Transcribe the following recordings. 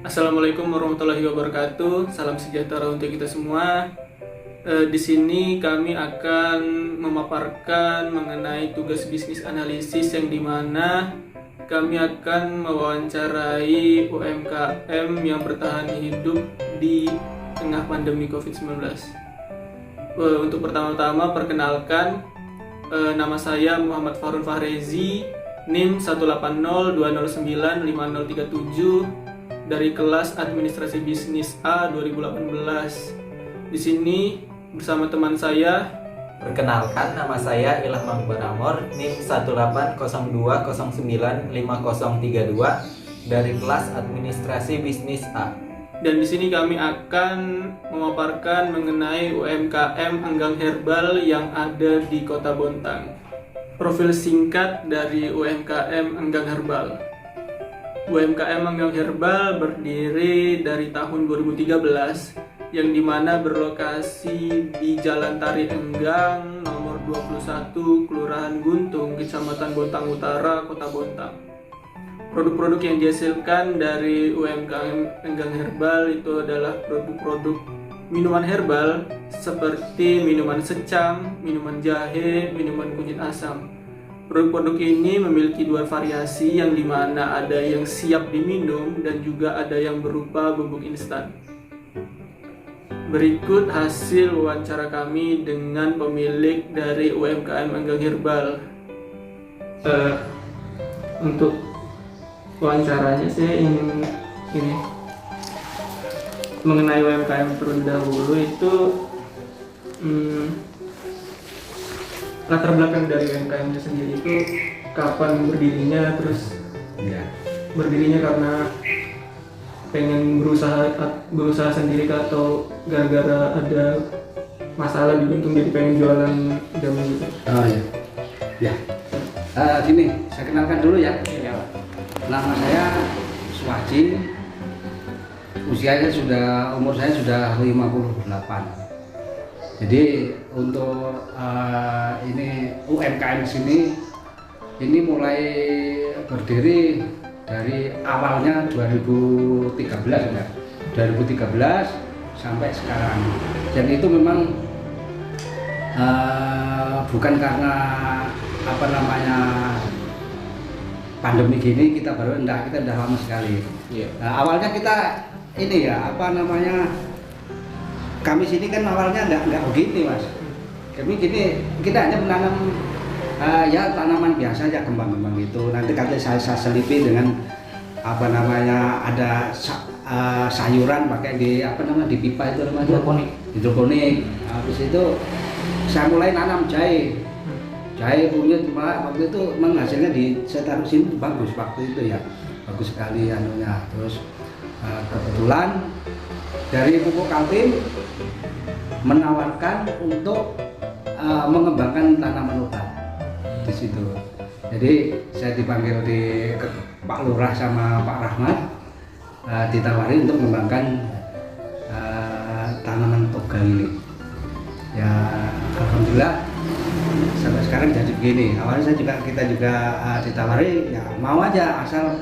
Assalamualaikum warahmatullahi wabarakatuh. Salam sejahtera untuk kita semua. Di sini kami akan memaparkan mengenai tugas bisnis analisis yang dimana kami akan mewawancarai UMKM yang bertahan hidup di tengah pandemi COVID-19. Untuk pertama-tama perkenalkan, nama saya Muhammad Farun Fahrezi, NIM 180209537 dari kelas Administrasi Bisnis A 2018. Di sini bersama teman saya. Perkenalkan, nama saya Ilham Baramor, NIM 180095032 dari kelas Administrasi Bisnis A. Dan di sini kami akan memaparkan mengenai UMKM Enggang Herbal yang ada di Kota Bontang. Profil singkat dari UMKM Enggang Herbal. UMKM Enggang Herbal berdiri dari tahun 2013 yang dimana berlokasi di Jalan Tari Enggang nomor 21 Kelurahan Guntung, Kecamatan Bontang Utara, Kota Bontang. Produk-produk yang dihasilkan dari UMKM Enggang Herbal itu adalah produk-produk minuman herbal seperti minuman secang, minuman jahe, minuman kunyit asam. Produk-produk ini memiliki dua variasi yang dimana ada yang siap diminum dan juga ada yang berupa bubuk instan. Berikut hasil wawancara kami dengan pemilik dari UMKM Enggang Herbal. Untuk wawancaranya saya ingin ini mengenai UMKM terlebih dahulu itu latar belakang dari UMKM itu sendiri itu kapan berdirinya, terus berdirinya karena pengen berusaha sendiri atau gara-gara ada masalah di Guntung jadi pengen jualan jamu gitu. Oh ya. Gini, saya kenalkan dulu ya. Ya. Nama saya Suwaji. Umur saya sudah 58. Jadi untuk ini UMKM sini ini mulai berdiri dari awalnya 2013 ya. 2013 sampai sekarang. Dan itu memang bukan karena pandemi gini kita udah lama sekali. Yeah. Awalnya kita ini ya kami sini kan awalnya nggak begini mas. Kami gini kita hanya menanam ya tanaman biasa aja, kembang-kembang gitu. Nanti katanya saya selipi dengan ada sayuran pakai di pipa itu namanya hidroponik. Habis itu saya mulai nanam jahe punya waktu itu memang hasilnya saya taruh sini bagus waktu itu ya, bagus sekali anunya. Terus kebetulan dari pupuk Kaltim menawarkan untuk mengembangkan tanaman obat di situ. Jadi saya dipanggil di Pak Lurah sama Pak Rahmat, ditawari untuk mengembangkan tanaman toga ini. Ya alhamdulillah sampai sekarang jadi begini. Awalnya kita juga ditawari ya mau aja asal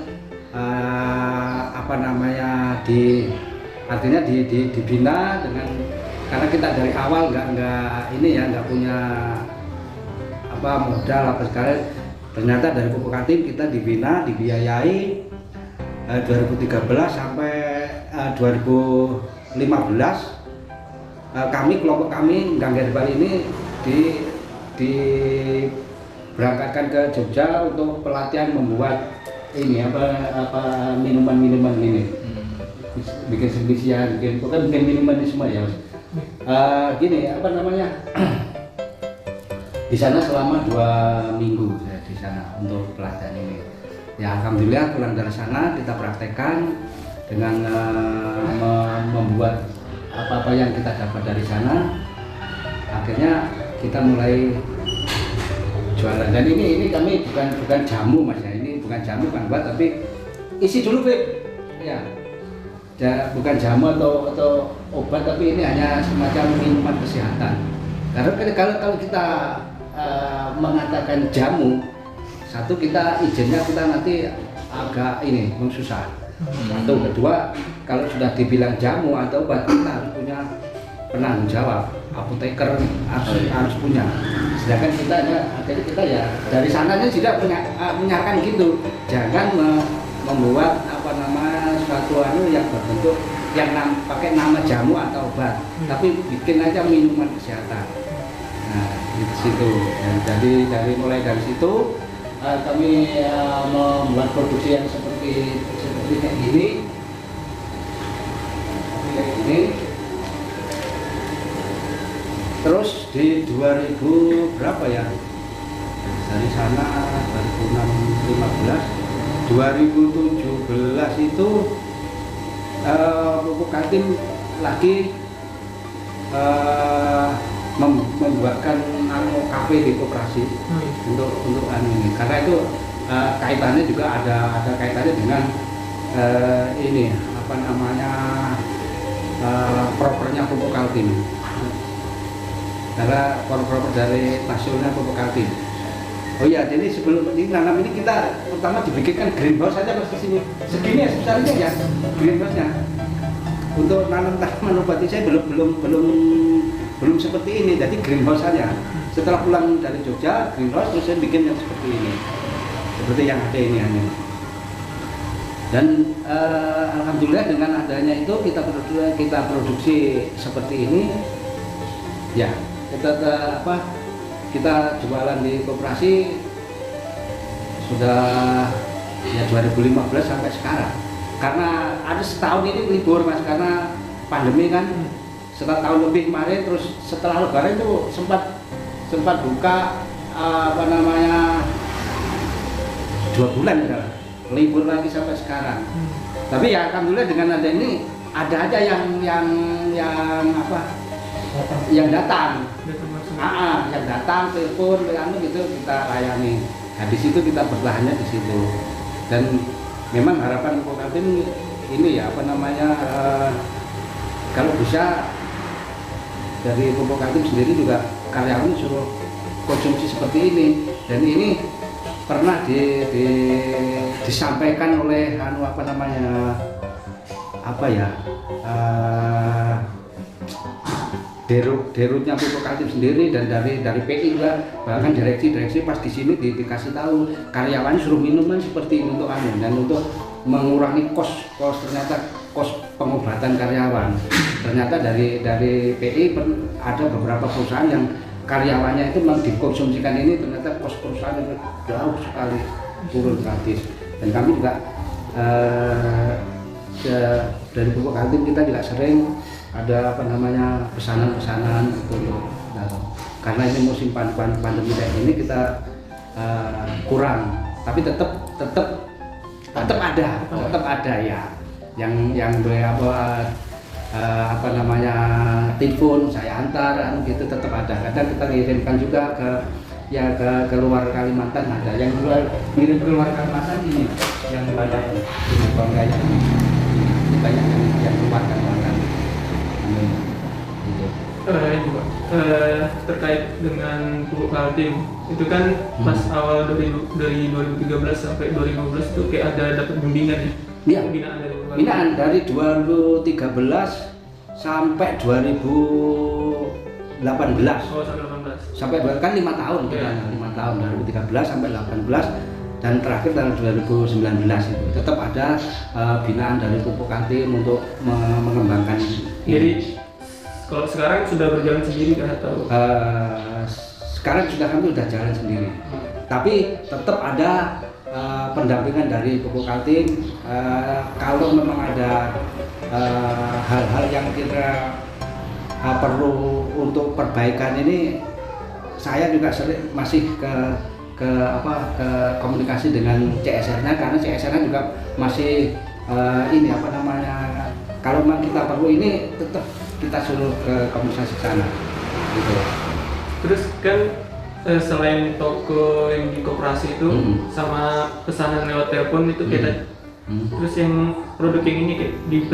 artinya dibina dengan, karena kita dari awal nggak punya modal apa sekali. Ternyata dari pupuk Kaltim kita dibina, dibiayai 2013 sampai 2015. Kelompok kami Enggang Herbal ini diberangkatkan ke Jogja untuk pelatihan membuat ini minuman ini. Bikin sebisian, bikin minuman ini semua ya mas. Di sana selama 2 minggu saya di sana untuk pelatihan ini. Ya alhamdulillah pulang dari sana kita praktekkan dengan membuat apa yang kita dapat dari sana. Akhirnya kita mulai jualan. Dan ini kami bukan jamu mas ya. Ini bukan jamu kan buat, tapi isi dulu Beb. Ya. Bukan jamu atau obat, tapi ini hanya semacam minuman kesehatan. Karena kalau kita mengatakan jamu Satu, kita izinnya kita nanti agak ini susah. Satu, kedua, kalau sudah dibilang jamu atau obat, kita harus punya penanggung jawab. Apoteker harus punya. Sedangkan kita ya dari sananya tidak menyarankan gitu. Jangan membuat suatu yang berbentuk yang pakai nama jamu atau obat, tapi bikin aja minuman kesehatan. Nah, di situ. Dari mulai dari situ kami membuat produksi yang seperti kayak gini. Terus di 2000 berapa ya? Dari sana 2015, 2017 itu Pupuk Kaltim lagi membuatkan kafe di koperasi untuk ini, karena itu kaitannya juga ada kaitannya dengan ini propernya Pupuk Kaltim, karena proper dari nasional Pupuk Kaltim. Oh iya, jadi sebelum ini nanam ini kita pertama dibikinkan greenhouse saja Mas di sini. Segini ya sebesarnya ya greenhouse-nya. Untuk nanam tanaman obati saya belum seperti ini. Jadi greenhouse saja. Setelah pulang dari Jogja, greenhouse terus saya bikin yang seperti ini. Seperti yang ada ini hanya. Dan alhamdulillah dengan adanya itu kita produksi seperti ini. Ya, kita jualan di koperasi sudah ya 2015 sampai sekarang. Karena ada setahun ini libur Mas, karena pandemi kan. Setelah tahun lebih kemarin, terus setelah lebaran itu sempat buka 2 bulan ya, libur lagi sampai sekarang. Tapi ya alhamdulillah dengan ada ini ada aja yang datang. Yang datang, telepon, gitu kita layani. Nah, di situ kita bertahannya di situ. Dan memang harapan Pupuk Kaltim ini ya kalau bisa dari Pupuk Kaltim sendiri juga karyawan suruh konsumsi seperti ini. Dan ini pernah disampaikan oleh derutnya Pupuk Kaltim sendiri dan dari PI juga, bahkan direksi pas di sini dikasih tahu karyawan suruh minuman seperti ini untuk dan untuk mengurangi kos ternyata kos pengobatan karyawan. Ternyata dari PI ada beberapa perusahaan yang karyawannya itu memang dikonsumsikan ini, ternyata kos perusahaan itu jauh sekali turun gratis. Dan kami juga dari Pupuk Kaltim kita juga sering ada pesanan-pesanan gitu. Nah, karena ini musim pandemi kayak ini kita kurang, tapi tetap ada ya yang telepon saya antar gitu, tetap ada. Kadang kita ngirimkan juga ke luar Kalimantan, ada yang ngirim ke luar Kalimantan ini yang banyak ini bangkainya banyak yang keluar Kalimantan. Juga terkait dengan Pupuk Kaltim itu kan pas awal dari 2013 sampai 2015 itu kayak ada dapat bimbingan ya? Iya. Binaan dari 2013 sampai 2018. Oh, sampai 18. Sampai kan 5 tahun kita, 5 tahun 2013 sampai 18 dan terakhir tahun 2019 itu tetap ada binaan dari Pupuk Kaltim untuk mengembangkan ini. Jadi kalau sekarang sudah berjalan sendiri kan atau? Sekarang kami sudah jalan sendiri. Tapi tetap ada pendampingan dari Pupuk Kaltim. Kalau memang ada hal-hal yang kita perlu untuk perbaikan ini, saya juga masih ke komunikasi dengan CSR-nya, karena CSR-nya juga masih kalau memang kita perlu ini tetap kita suruh ke komunikasi sana gitu. Terus kan selain toko yang di koperasi itu sama pesanan lewat telepon itu kita terus yang produk yang ini di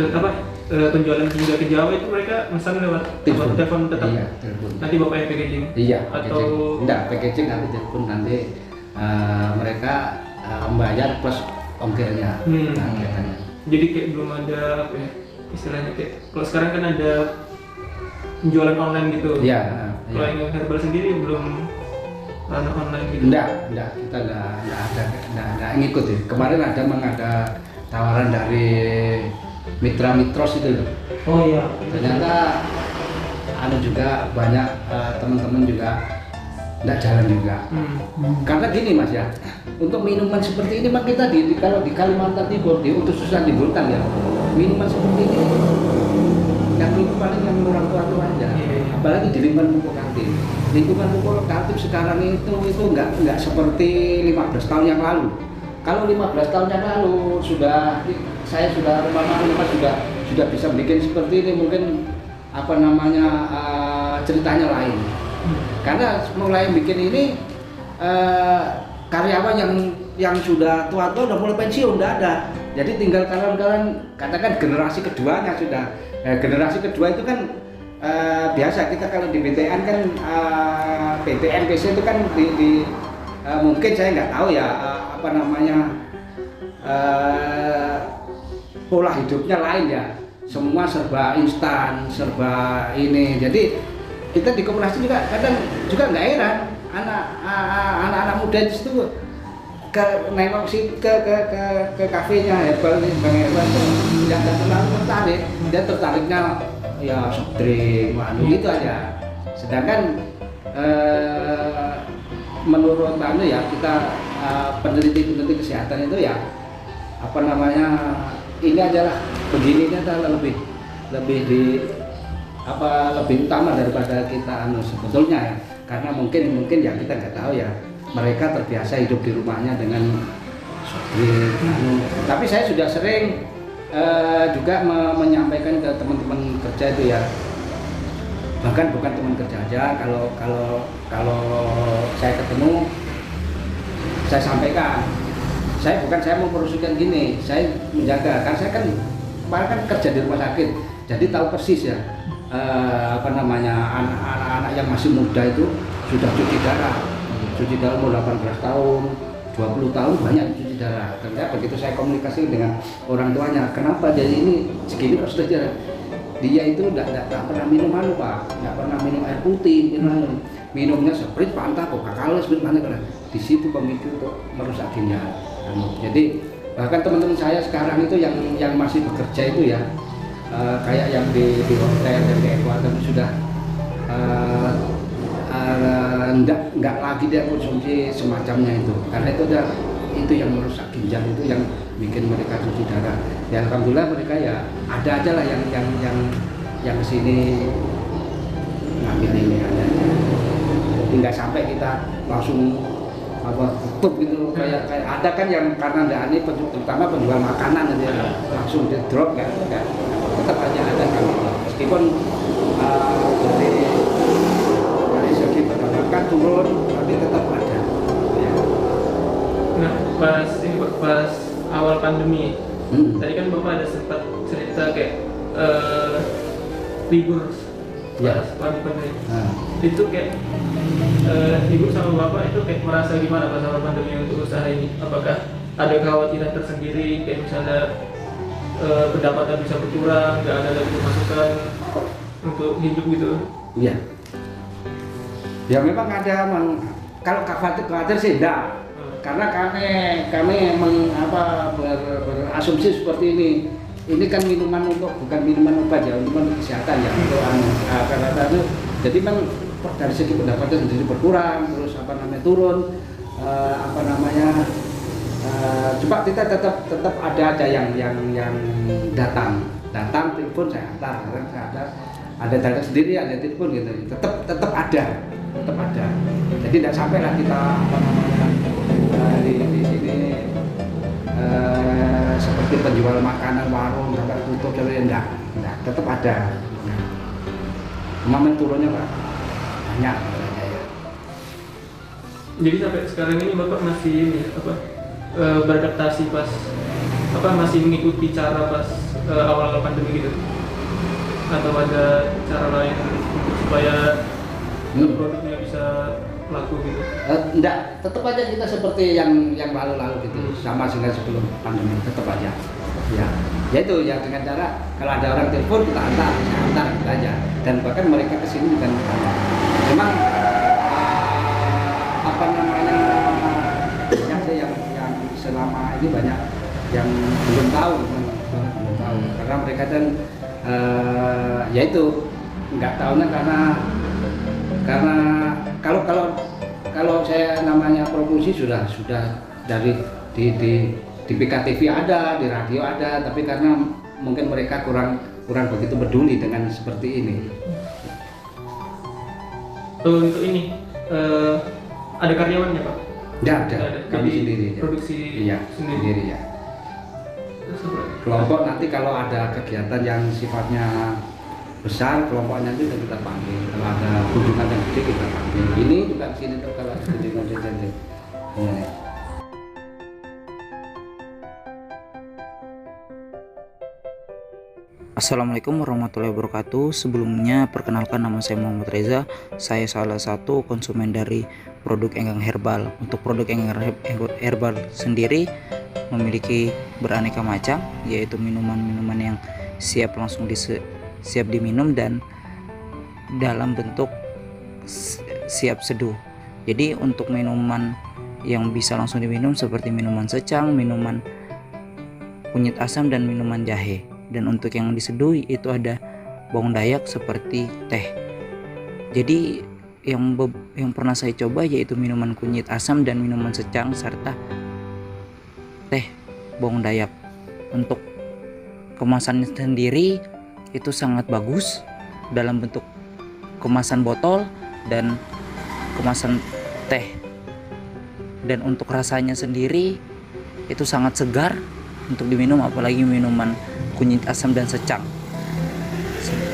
penjualan hingga ke Jawa itu mereka pesan lewat telepon tetap. Iya, telepon. Nanti bapak yang packaging. Iya, atau packaging nanti telepon, nanti mereka mereka membayar plus ongkirnya. Nah, katanya. Jadi kayak belum ada apa ya istilahnya, kayak kalau sekarang kan ada penjualan online gitu. Iya. Kalau yang herbal sendiri belum ranah online gitu. Enggak, kita enggak ngikut ya. Kemarin ada tawaran dari Mitra Mitros itu loh. Oh iya. Ternyata juga banyak teman-teman juga enggak jalan juga. Karena gini Mas ya, untuk minuman seperti ini memang kita kalau di Kalimantan Timur, di khususnya di Bultang ya, minuman seperti ini yang minum paling yang orang tua aja. Apalagi di lingkungan Pupuk Kaltim. Lingkungan Pupuk Kaltim sekarang itu enggak seperti 15 tahun yang lalu. Kalau 15 tahun yang lalu saya sudah sudah bisa bikin seperti ini, mungkin ceritanya lain. Karena mulai bikin ini karyawan yang sudah tua-tua udah mulai pensiun, udah ada. Jadi tinggal kawan-kawan, katakan generasi keduanya sudah. Generasi kedua itu kan biasa kita kalau di BTN kan BTN PC itu kan mungkin saya nggak tahu ya pola hidupnya lain ya. Semua serba instan, serba ini. Jadi kita di koperasi juga kadang juga nggak heran anak-anak muda itu nengok ke kafenya herbal nih Bang Herbal yang nggak terlalu tertarik, dia tertariknya ya soft drink, gitu aja. Sedangkan menurut kita peneliti kesehatan itu ya ini adalah begini adalah lebih utama daripada kita sebetulnya ya, karena mungkin ya kita nggak tahu ya, mereka terbiasa hidup di rumahnya dengan soft drink. Tapi saya sudah sering juga menyampaikan ke teman-teman kerja itu ya, bahkan bukan teman kerja aja, kalau saya ketemu saya sampaikan, saya mau merusukan gini, saya menjaga, karena saya kan kemarin kan kerja di rumah sakit, jadi tahu persis ya anak-anak yang masih muda itu sudah cuci darah umur 18 tahun, 20 tahun banyak cuci darah. Ternyata begitu saya komunikasi dengan orang tuanya, kenapa jadi ini segini kok sudah darah? Dia itu nggak pernah minum Pak, nggak pernah minum air putih, minumnya Sprite, Fanta, Coca-Cola, Sprite, di situ pemicu untuk merusak ginjal. Jadi bahkan teman-teman saya sekarang itu yang masih bekerja itu ya, kayak yang di hotel dan di Ecuador sudah enggak lagi dia konsumsi semacamnya itu, karena itu yang merusak ginjal, itu yang bikin mereka cuci darah. Ya alhamdulillah mereka ya ada aja lah yang kesini ngambil ini aja. Jadi nggak sampai kita langsung tutup gitu, kayak ada kan yang karena nggak ini terutama penjual makanan aja langsung dia drop kan, tetap aja ada kan, meskipun dari segi pendapatan turun tapi tetap ada ya. Nah pas awal pandemi tadi kan Bapak ada sempat cerita kayak libur pas pandemi. Itu kayak Ibu sama Bapak itu kayak merasa gimana pas awal pandemi untuk usaha ini? Apakah ada kekhawatiran tersendiri kayak misalnya pendapatan bisa berkurang, nggak ada lagi pemasukan untuk hidup gitu? Iya. Ya memang ada, kalau khawatir sih enggak. Karena kami berasumsi seperti ini. Ini kan minuman bukan minuman obat ya, minuman kesehatan ya untuk karena itu. Jadi memang dari segi pendapatan sendiri berkurang, terus turun, coba kita tetap ada yang datang telepon saya antar, ada datang sendiri, ada telepon gitu, tetap ada. Jadi tidak sampai lah kita di sini seperti penjual makanan warung sampai tutup, jadi enggak, tetap ada. Cuma turunnya Pak banyak. Jadi sampai sekarang ini Bapak masih beradaptasi masih mengikuti cara pas awal pandemi gitu, atau ada cara lain supaya produknya bisa laku gitu? Enggak, tetap aja kita seperti yang lalu-lalu gitu, sama dengan sebelum pandemi, tetap aja. Ya itu ya, dengan cara kalau ada orang telepon kita antar gitu aja. Dan bahkan mereka kesini dengan memang apa namanya, banyak sih yang selama ini banyak yang belum tahu karena mereka kan ya itu nggak tahunya karena kalau saya namanya promosi sudah dari di PKTV ada, di radio ada, tapi karena mungkin mereka kurang begitu peduli dengan seperti ini. Untuk ini ada karyawannya Pak? Nggak ada, kami Jadi sendiri. Produksi Iya, sendiri ya. Kelompok nanti kalau ada kegiatan yang sifatnya besar, kelompoknya itu kita panggil. Kalau ada kunjungan yang gede kita panggil. Ini juga di sini tuh kalau ada kunjungan gede. Ya. Assalamualaikum warahmatullahi wabarakatuh. Sebelumnya perkenalkan, nama saya Muhammad Reza. Saya salah satu konsumen dari produk Enggang Herbal. Untuk produk Enggang Herbal sendiri memiliki beraneka macam, yaitu minuman-minuman yang siap diminum dan dalam bentuk siap seduh. Jadi untuk minuman yang bisa langsung diminum seperti minuman secang, minuman kunyit asam, dan minuman jahe. Dan untuk yang diseduh itu ada bawang dayak seperti teh. Jadi yang pernah saya coba yaitu minuman kunyit asam dan minuman secang serta teh bawang dayak. Untuk kemasannya sendiri itu sangat bagus dalam bentuk kemasan botol dan kemasan teh. Dan untuk rasanya sendiri itu sangat segar untuk diminum, apalagi minuman kunyit asam dan secang.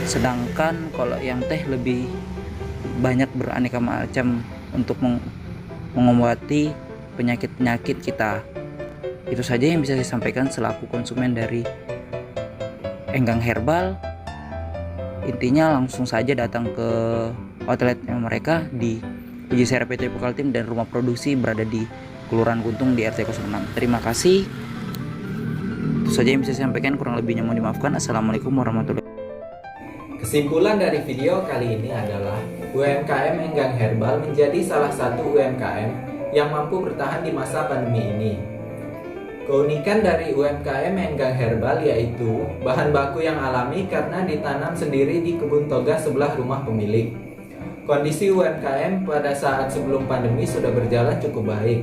Sedangkan kalau yang teh lebih banyak beraneka macam untuk mengobati penyakit-penyakit kita. Itu saja yang bisa saya sampaikan selaku konsumen dari Enggang Herbal. Intinya langsung saja datang ke outletnya mereka di Wijaya PT Pokaltim, dan rumah produksi berada di Kelurahan Guntung di RT 06. Terima kasih. Itu saja yang bisa saya sampaikan, kurang lebihnya mohon dimaafkan. Assalamualaikum warahmatullahi wabarakatuh. Kesimpulan dari video kali ini adalah UMKM Enggang Herbal menjadi salah satu UMKM yang mampu bertahan di masa pandemi ini. Keunikan dari UMKM Enggang Herbal yaitu bahan baku yang alami karena ditanam sendiri di kebun toga sebelah rumah pemilik. Kondisi UMKM pada saat sebelum pandemi sudah berjalan cukup baik.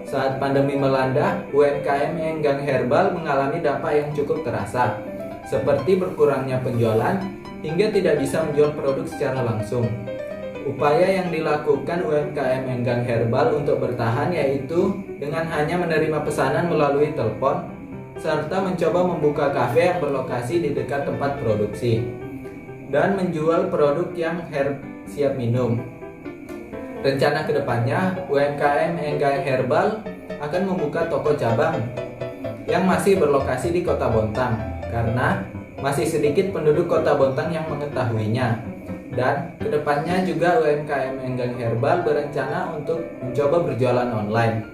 Saat pandemi melanda, UMKM Enggang Herbal mengalami dampak yang cukup terasa, seperti berkurangnya penjualan hingga tidak bisa menjual produk secara langsung. Upaya yang dilakukan UMKM Enggang Herbal untuk bertahan yaitu dengan hanya menerima pesanan melalui telepon, serta mencoba membuka kafe yang berlokasi di dekat tempat produksi, dan menjual produk yang siap minum. Rencana kedepannya, UMKM Enggang Herbal akan membuka toko cabang yang masih berlokasi di Kota Bontang, karena masih sedikit penduduk Kota Bontang yang mengetahuinya. Dan kedepannya juga UMKM Enggang Herbal berencana untuk mencoba berjualan online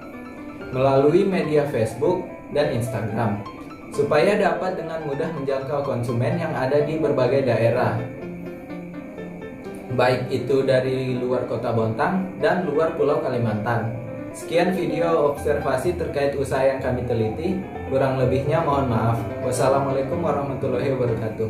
melalui media Facebook dan Instagram, supaya dapat dengan mudah menjangkau konsumen yang ada di berbagai daerah, baik itu dari luar Kota Bontang dan luar Pulau Kalimantan. Sekian video observasi terkait usaha yang kami teliti. Kurang lebihnya mohon maaf. Wassalamualaikum warahmatullahi wabarakatuh.